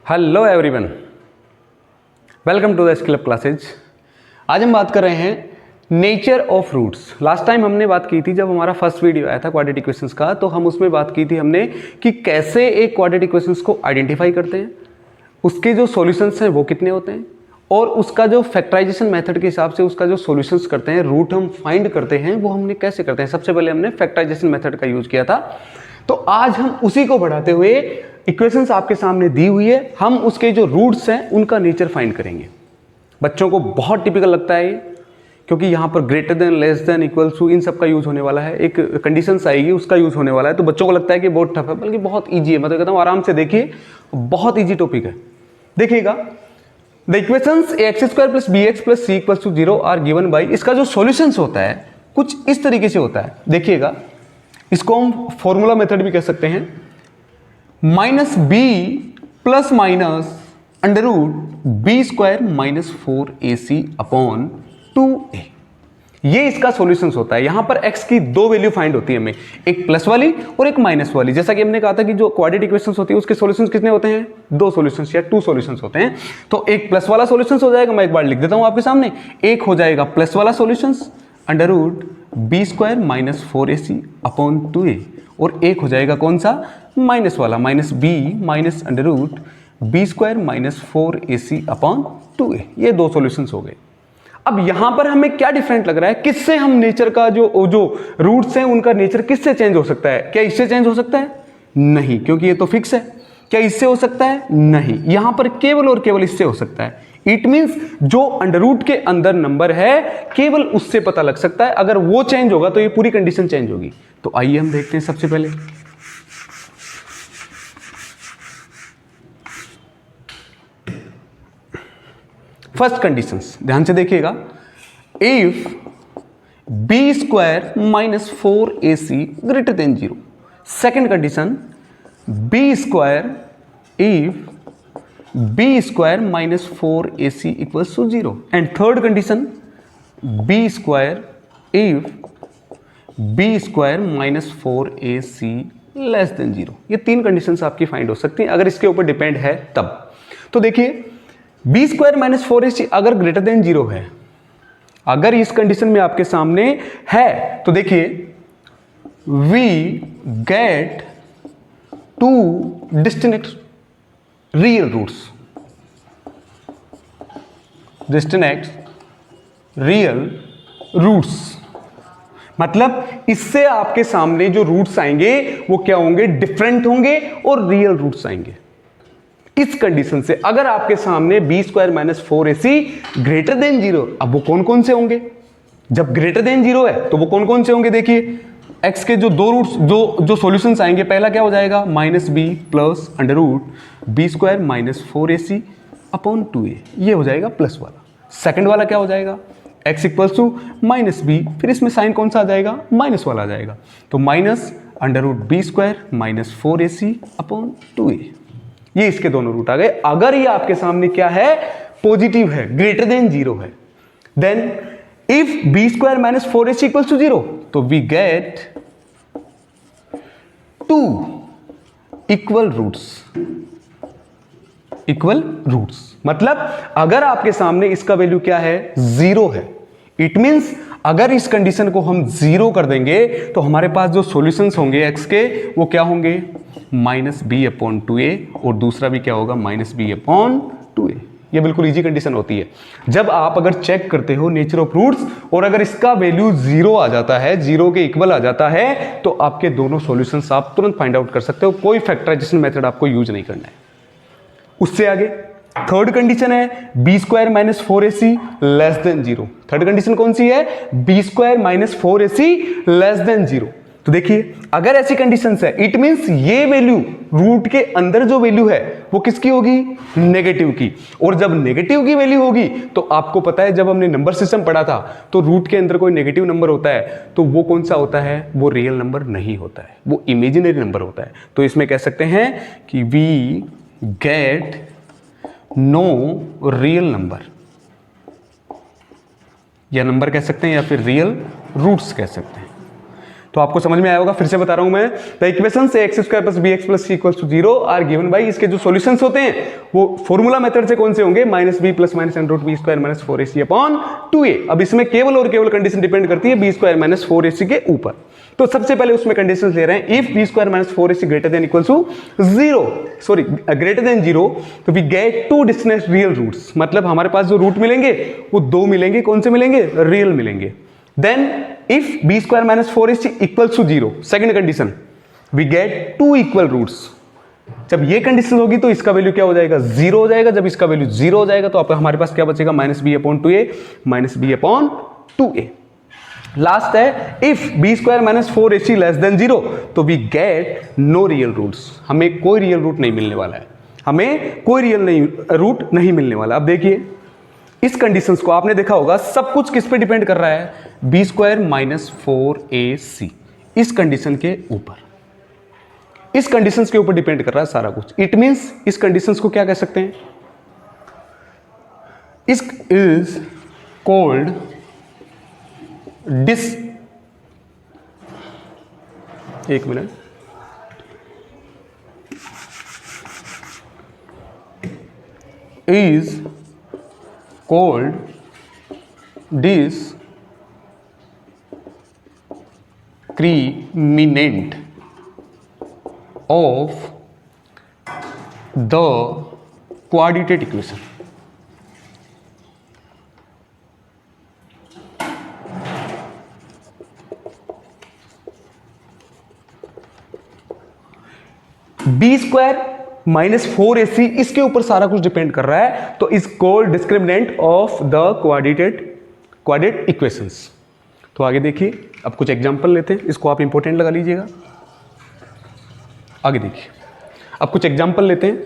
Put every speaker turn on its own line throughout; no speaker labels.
Hello everyone, welcome to the skill up classes. आज हम बात कर रहे हैं nature of roots. Last time हमने बात की थी, जब हमारा फर्स्ट वीडियो आया था क्वाड्रेटिक इक्वेशंस का, तो हम उसमें बात की थी हमने कि कैसे एक क्वाड्रेटिक इक्वेशंस को आइडेंटिफाई करते हैं, उसके जो सॉल्यूशंस हैं वो कितने होते हैं, और उसका जो फैक्टराइजेशन मेथड के हिसाब से उसका जो सॉल्यूशंस करते हैं, रूट हम फाइंड करते हैं, वो हमने कैसे करते हैं। सबसे पहले हमने फैक्टराइजेशन मेथड का यूज किया था। तो आज हम उसी को बढ़ाते हुए, इक्वेशंस आपके सामने दी हुई है, हम उसके जो रूट्स हैं उनका नेचर फाइंड करेंगे। बच्चों को बहुत टिपिकल लगता है क्योंकि यहाँ पर greater than, less than, equal to, इन सब का यूज होने वाला है। एक कंडीशंस आएगी उसका यूज होने वाला है, तो बच्चों को लगता है कि बहुत टफ है, बल्कि बहुत ईजी है। मैं तो कहता हूँ आराम से देखिए, बहुत ईजी टॉपिक है। देखिएगा, the equations ax square plus b x plus c equals to 0 are given by, इसका जो सॉल्यूशंस होता है कुछ इस तरीके से होता है। देखिएगा, इसको हम फॉर्मूला मेथड भी कह सकते हैं, minus b plus minus under root b square minus 4ac upon 2a। ये इसका सॉल्यूशंस होता है। यहां पर x की दो वैल्यू फाइंड होती है हमें, एक प्लस वाली और एक माइनस वाली। जैसा कि हमने कहा था कि जो क्वाड्रेटिक इक्वेशंस होती है उसके सॉल्यूशंस कितने होते हैं, दो सॉल्यूशंस या टू सॉल्यूशंस होते हैं। तो एक प्लस वाला सॉल्यूशंस हो जाएगा, मैं एक बार लिख देता हूं आपके सामने। एक हो जाएगा प्लस वाला solutions under root b square minus 4ac upon 2a, और एक हो जाएगा कौन सा, माइनस वाला, minus b minus under root b square minus 4ac upon 2a। ये दो सॉल्यूशंस हो गए। अब यहां पर हमें क्या डिफरेंट लग रहा है, किससे हम नेचर का जो रूट्स हैं उनका नेचर किससे चेंज हो सकता है? क्या इससे चेंज हो सकता है? नहीं, क्योंकि ये तो फिक्स है। क्या इससे हो सकता है? नहीं, यहां पर केवल और केवल इससे हो सकता है। इट मींस जो अंडर रूट के अंदर नंबर है केवल उससे पता लग सकता है। अगर वो चेंज होगा तो ये पूरी कंडीशन चेंज होगी। तो आइए हम देखते हैं। सबसे पहले फर्स्ट कंडीशंस ध्यान से देखिएगा। If b square minus 4ac greater than 0। Second condition, b square if b square minus 4ac equals to 0। And third condition, b square if b square minus 4ac less than 0। ये तीन conditions आपकी find हो सकती हैं अगर इसके ऊपर depend है तब। तो देखिए, बी स्क्वायर माइनस 4ac अगर ग्रेटर देन 0 है, अगर इस कंडीशन में आपके सामने है, तो देखिए we get two distinct real roots, distinct real roots. मतलब इससे आपके सामने जो रूट्स आएंगे वो क्या होंगे, डिफरेंट होंगे और रियल रूट्स आएंगे। इस कंडीशन से अगर आपके सामने b square minus 4ac greater than 0, अब वो कौन कौन से होंगे? जब ग्रेटर देन 0 है तो वो कौन कौन से होंगे? देखिए, x के जो दो रूट्स, जो सॉल्यूशंस आएंगे, पहला क्या हो जाएगा, minus b plus under root b square minus 4ac upon 2a। ये हो जाएगा प्लस वाला। सेकंड वाला क्या हो जाएगा, x equals to minus b, फिर इसमें साइन कौन सा आ जाएगा, माइनस वाला आ जाएगा। तो minus under root b square minus 4ac upon 2a। ये इसके दोनों रूट आ गए। अगर ये आपके सामने क्या है, पॉजिटिव है, ग्रेटर देन 0 है, then if b square minus 4ac equals to 0, तो we get two equal roots. Equal roots मतलब अगर आपके सामने इसका वैल्यू क्या है, 0 है, इट मींस अगर इस कंडीशन को हम 0 कर देंगे तो हमारे पास जो सॉल्यूशंस होंगे x के, वो क्या होंगे, माइनस बी अपॉन 2a, और दूसरा भी क्या होगा, माइनस बी अपॉन 2a। ये बिल्कुल इजी कंडीशन होती है। जब आप अगर चेक करते हो नेचर ऑफ रूट्स और अगर इसका वैल्यू 0 आ जाता है, 0 के इक्वल आ जाता है, तो आपके दोनों सॉल्यूशंस आप तुरंत फाइंड आउट कर सकते हो। कोई फैक्टराइजेशन मेथड आपको यूज नहीं करना है। उससे आगे थर्ड कंडीशन है b square minus 4ac less than 0। Third condition कौन सी है, b square minus 4ac less than 0। तो देखिए, अगर ऐसी कंडीशंस है, इट मींस ये वैल्यू रूट के अंदर जो वैल्यू है वो किसकी होगी, नेगेटिव की। और जब नेगेटिव की वैल्यू होगी तो आपको पता है, जब हमने नंबर सिस्टम पढ़ा था, तो रूट के अंदर कोई नेगेटिव नंबर होता है तो वो कौन सा होता है, वो रियल नंबर नहीं होता है, वो इमेजिनरी नंबर होता है। तो इसमें कह सकते हैं कि we get no real number, या नंबर कह सकते हैं या फिर रियल रूट्स कह सकते हैं। तो आपको समझ में आया होगा, फिर से बता रहा हूं मैं। द इक्वेशन से x square plus b x plus c equals to 0 are given by, इसके जो सॉल्यूशंस होते हैं वो फॉर्मूला मेथड से कौन से होंगे, minus b plus minus under root b square minus 4ac upon 2a। अब इसमें केवल और केवल कंडीशन डिपेंड करती है बी स्क्वायर माइनस 4ac के ऊपर। तो सबसे पहले उसमें कंडीशंस ले रहे हैं, if b square minus 4ac greater than equals to 0, sorry greater than 0, तो we get two distinct real roots. मतलब हमारे पास जो रूट मिलेंगे वो दो मिलेंगे, कौन से मिलेंगे, रियल मिलेंगे। Then if b square minus 4ac equals to 0, second condition, we get two equal roots. जब ये कंडीशन होगी तो इसका वैल्यू क्या हो जाएगा, 0 हो जाएगा। जब इसका वैल्यू 0 हो जाएगा तो आप हमारे पास क्या बचेगा, minus b upon 2a minus b upon 2a। Last है, if b square minus 4ac less than 0, तो we get no real roots. हमें कोई रियल रूट नहीं मिलने वाला है, हमें कोई रियल रूट नहीं मिलने वाला। अब देखिए इस कंडीशंस को आपने देखा होगा, सब कुछ किस पे डिपेंड कर रहा है, बी स्क्वायर माइनस 4ac, इस कंडीशन के ऊपर, इस कंडीशंस के ऊपर डिपेंड कर रहा है सारा कुछ। इट मींस इस कंडीशंस को क्या कह सकते हैं, इस इज कॉल्ड एक minute, is called discriminant of the quadratic equation। B square minus 4ac इसके ऊपर सारा कुछ डिपेंड कर रहा है, तो is called discriminant of the quadratic equations. तो आगे देखिए, अब कुछ एग्जांपल लेते हैं, इसको आप इंपॉर्टेंट लगा लीजिएगा। आगे देखिए, अब कुछ एग्जांपल लेते हैं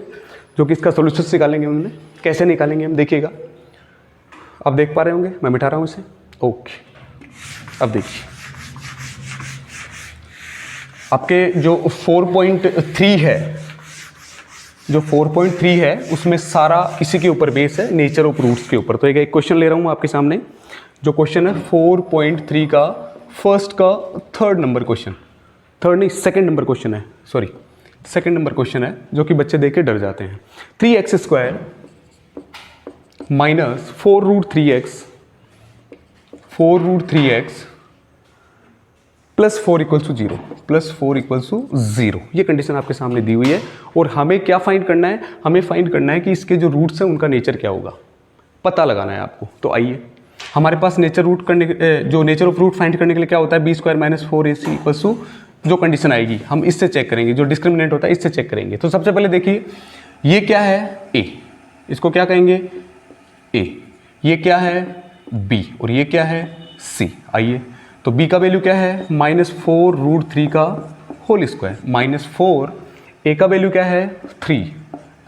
जो कि इसका सॉल्यूशन निकालेंगे। उन्होंने कैसे निकालेंगे हम देखिएगा। अब देख पा रहे होंगे, मैं मिटा रहा हूं इसे, ओके। अब देखिए, आपके जो 4.3 है, जो 4.3 है उसमें सारा इसी के ऊपर बेस है, नेचर ऑफ रूट्स के ऊपर। तो एक क्वेश्चन ले रहा हूं आपके सामने, जो क्वेश्चन है 4.3 का फर्स्ट का थर्ड नंबर क्वेश्चन, थर्ड नहीं सेकंड नंबर क्वेश्चन है, सॉरी सेकंड नंबर क्वेश्चन है, जो कि बच्चे देख के डर जाते हैं। 3x square minus 4 root 3x plus 4 equals to 0, plus 4 equals to 0, ये कंडीशन आपके सामने दी हुई है। और हमें क्या फाइंड करना है, हमें फाइंड करना है कि इसके जो रूट्स हैं उनका नेचर क्या होगा, पता लगाना है आपको। तो आइए, हमारे पास नेचर रूट करने जो नेचर ऑफ रूट फाइंड करने के लिए क्या होता है, b square minus 4ac equals to, जो कंडीशन आएगी हम इससे चेक करेंगे, जो डिस्क्रिमिनेंट होता है इससे चेक करेंगे। तो सबसे पहले देखिए, ये क्या है a, इसको क्या कहेंगे a, ये क्या है b, और ये क्या है c। आइए, तो b का वैल्यू क्या है, माइनस 4 रूट 3 का होल स्क्वायर, माइनस 4, a का वैल्यू क्या है 3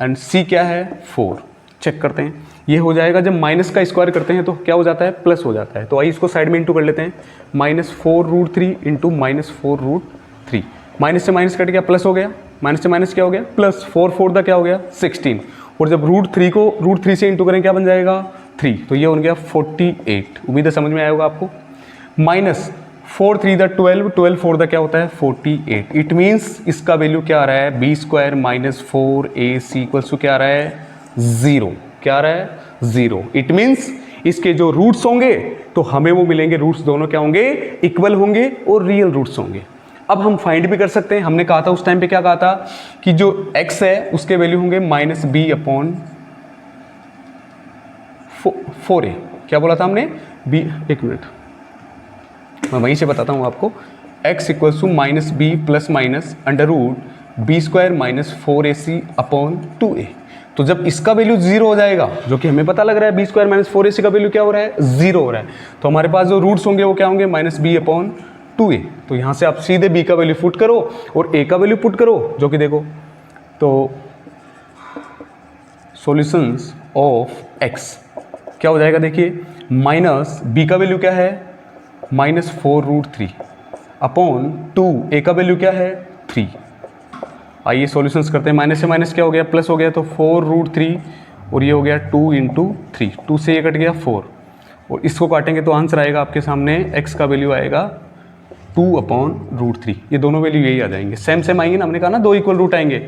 एंड c क्या है 4। चेक करते हैं, ये हो जाएगा, जब माइनस का स्क्वायर करते हैं तो क्या हो जाता है, प्लस हो जाता है। तो आइए इसको साइड में इंटू कर लेते हैं, minus 4 root 3 into minus 4 root 3, minus से माइनस कट गया, प्लस हो गया, माइनस से माइनस क्या हो गया, प्लस 4 4 का क्या हो गया 16, और जब रूट 3 को रूट 3 से इंटू करें क्या बन जाएगा 3, तो ये बन गया 48। उम्मीद है समझ में आया होगा आपको। माइनस 4 3 द 12, 12 4 द क्या होता है 48। इट मीन्स इसका वैल्यू क्या आ रहा है, b square minus 4ac equals to क्या आ रहा है 0, क्या आ रहा है 0। इट मीन्स इसके जो रूट्स होंगे तो हमें वो मिलेंगे, रूट्स दोनों क्या होंगे, इक्वल होंगे और रियल रूट्स होंगे। अब हम फाइंड भी कर सकते हैं, हमने कहा था उस टाइम पे, क्या कहा था कि जो x है उसके वैल्यू होंगे माइनस बी अपॉन 4a। क्या बोला था हमने, b, एक मिनट मैं वहीं से बताता हूँ आपको, x equals to minus b plus minus under root b square minus 4ac upon 2a। तो जब इसका वैल्यू 0 हो जाएगा, जो कि हमें पता लग रहा है बी स्क्वायर माइनस 4ac का वैल्यू क्या हो रहा है 0 हो रहा है, तो हमारे पास जो रूट्स होंगे वो क्या होंगे, माइनस बी अपॉन 2a। तो यहाँ से आप सीधे b का वैल्यू पुट करो और a का वैल्यू पुट करो, जो कि देखो, तो सॉल्यूशंस ऑफ x क्या हो जाएगा, देखिए माइनस b का वैल्यू क्या है माइनस 4 रूट 3 अपॉन 2, a का वैल्यू क्या है 3। आइए सॉल्यूशंस करते हैं, माइनस से माइनस क्या हो गया, प्लस हो गया, तो 4 रूट 3 और ये हो गया 2 इंटू 3, 2 से ये कट गया 4, और इसको काटेंगे तो आंसर आएगा आपके सामने, x का वैल्यू आएगा 2/√3, ये दोनों वैल्यू यही आ जाएंगे, सेम सेम आएंगे ना, हमने कहा ना दो इक्वल रूट आएंगे,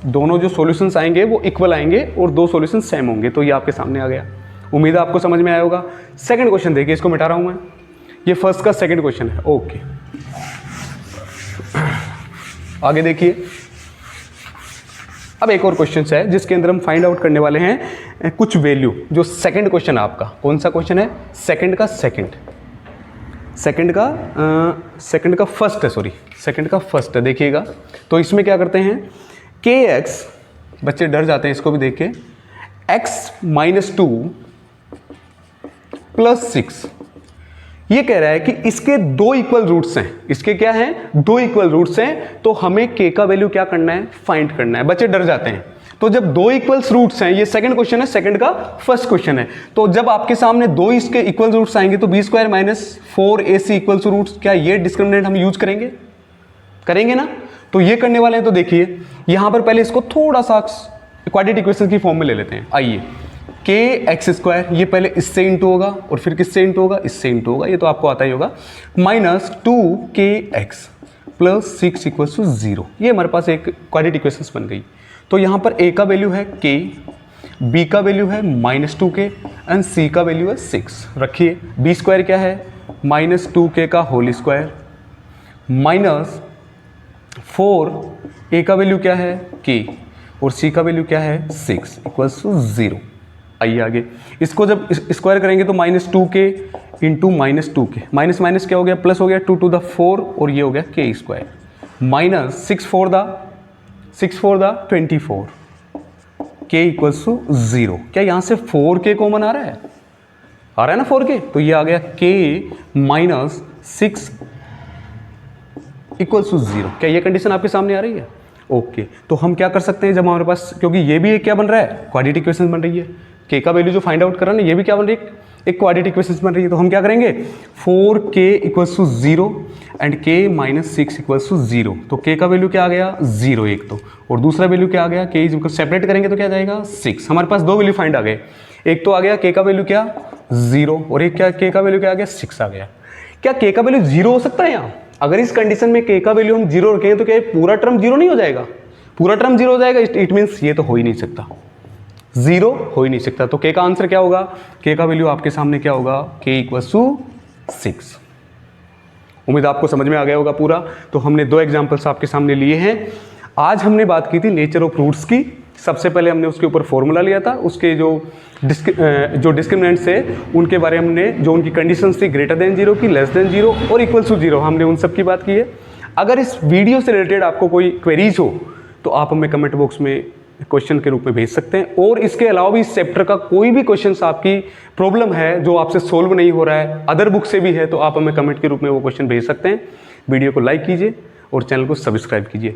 दोनों जो सॉल्यूशंस आएंगे वो इक्वल आएंगे और दो सॉल्यूशन सेम होंगे, तो ये आपके सामने आ गया। उम्मीद है आपको समझ में आया होगा। सेकंड क्वेश्चन देखिए, इसको मिटा रहा हूं मैं, ये फर्स्ट का सेकंड क्वेश्चन है। ओके, आगे देखिए, अब एक और क्वेश्चन है जिसके अंदर हम फाइंड आउट करने वाले हैं कुछ वैल्यू, जो सेकंड क्वेश्चन है आपका। कौन सा क्वेश्चन है? सेकंड का फर्स्ट है, सॉरी सेकंड का फर्स्ट है। देखिएगा, तो इसमें क्या करते हैं, kx, बच्चे डर जाते हैं इसको भी देख के, x - 2 + 6, ये कह रहा है कि इसके दो इक्वल रूट्स हैं। इसके क्या हैं? दो इक्वल रूट्स हैं, तो हमें k का वैल्यू क्या करना है? फाइंड करना है। बच्चे डर जाते हैं, तो जब दो इक्वल्स रूट्स हैं, ये सेकंड क्वेश्चन है, सेकंड का फर्स्ट क्वेश्चन है, तो जब आपके सामने दो इसके इक्वल रूट्स आएंगे तो b² - 4ac = रूट्स, क्या ये डिस्क्रिमिनेंट हम यूज करेंगे ना? तो ये करने वाले हैं। तो देखिए यहां पर पहले इसको थोड़ा सा क्वाड्रेटिक इक्वेशन की फॉर्म में ले लेते हैं। आइए, kx², ये पहले इससे इंटू होगा और फिर किससे इंटू होगा? इससे इंटू होगा, ये तो आपको आता ही होगा, -2kx + 6 = 0। ये हमारे पास एक क्वाड्रेटिक इक्वेशन बन गई। तो यहाँ पर a का वैल्यू है k, b का वैल्यू है -2k एंड c का वैल्यू है 6। रखिए, b² क्या है? -2k का होल स्क्वायर -4, a का वैल्यू क्या है? k, और c का वैल्यू क्या है? 6 = 0। आइए आगे, इसको जब स्क्वायर करेंगे तो -2k into -2k, minus minus क्या हो गया? प्लस हो गया, 2⁴, और ये हो गया k², -6⁴ 24, k = 0। क्या यहाँ से 4k कॉमन आ रहा है? आ रहा है ना 4k, तो ये आ गया k - 6 = 0। क्या ये कंडीशन आपके सामने आ रही है? ओके, तो हम क्या कर सकते हैं, जब हमारे पास, क्योंकि ये भी एक क्या बन रहा है? क्वाड्रेटिक इक्वेशन बन रही है। k का वैल्यू जो फाइंड आउट कर रहा है ना, ये भी क्या बन रही है? एक क्वाड्रेटिक इक्वेशन बन रही है। तो हम क्या करेंगे, 4k = 0 एंड k - 6 = 0। तो k का वैल्यू क्या आ गया? 0 एक तो, और दूसरा वैल्यू क्या आ गया? k इक्वल, सेपरेट करेंगे तो क्या जाएगा? 6। हमारे पास दो वैल्यू फाइंड आ गए, एक तो आ गया k का वैल्यू क्या? 0, और एक क्या k का वैल्यू क्या आ गया? 6 आ गया। क्या k का वैल्यू 0 हो सकता है यहाँ? अगर इस कंडीशन में k का वैल्यू हम 0 रखेंगे तो क्या पूरा टर्म 0 नहीं हो जाएगा? पूरा टर्म 0 हो जाएगा, इट मीन्स ये तो हो ही नहीं सकता, 0 हो ही नहीं सकता। तो k का आंसर क्या होगा? k का वैल्यू आपके सामने क्या होगा? k = 6। उम्मीद आपको समझ में आ गया होगा पूरा। तो हमने दो एग्जांपल्स आपके सामने लिए हैं। आज हमने बात की थी नेचर ऑफ रूट्स की। सबसे पहले हमने उसके ऊपर फॉर्मूला लिया था, उसके जो डिस्क्रिमिनेंट्स है उनके बारे में हमने, जो उनकी कंडीशंस थी >0 की, <0 और =0, हमने उन सब की बात की है। अगर इस वीडियो से रिलेटेड आपको कोई क्वेरीज हो तो आप हमें कमेंट बॉक्स में क्वेश्चन के रूप में भेज सकते हैं, और इसके अलावा भी इस चैप्टर का कोई भी क्वेश्चन आपकी प्रॉब्लम है जो आपसे सोल्व नहीं हो रहा है, अदर बुक से भी है, तो आप हमें कमेंट के रूप में वो क्वेश्चन भेज सकते हैं। वीडियो को लाइक कीजिए और चैनल को सब्सक्राइब कीजिए।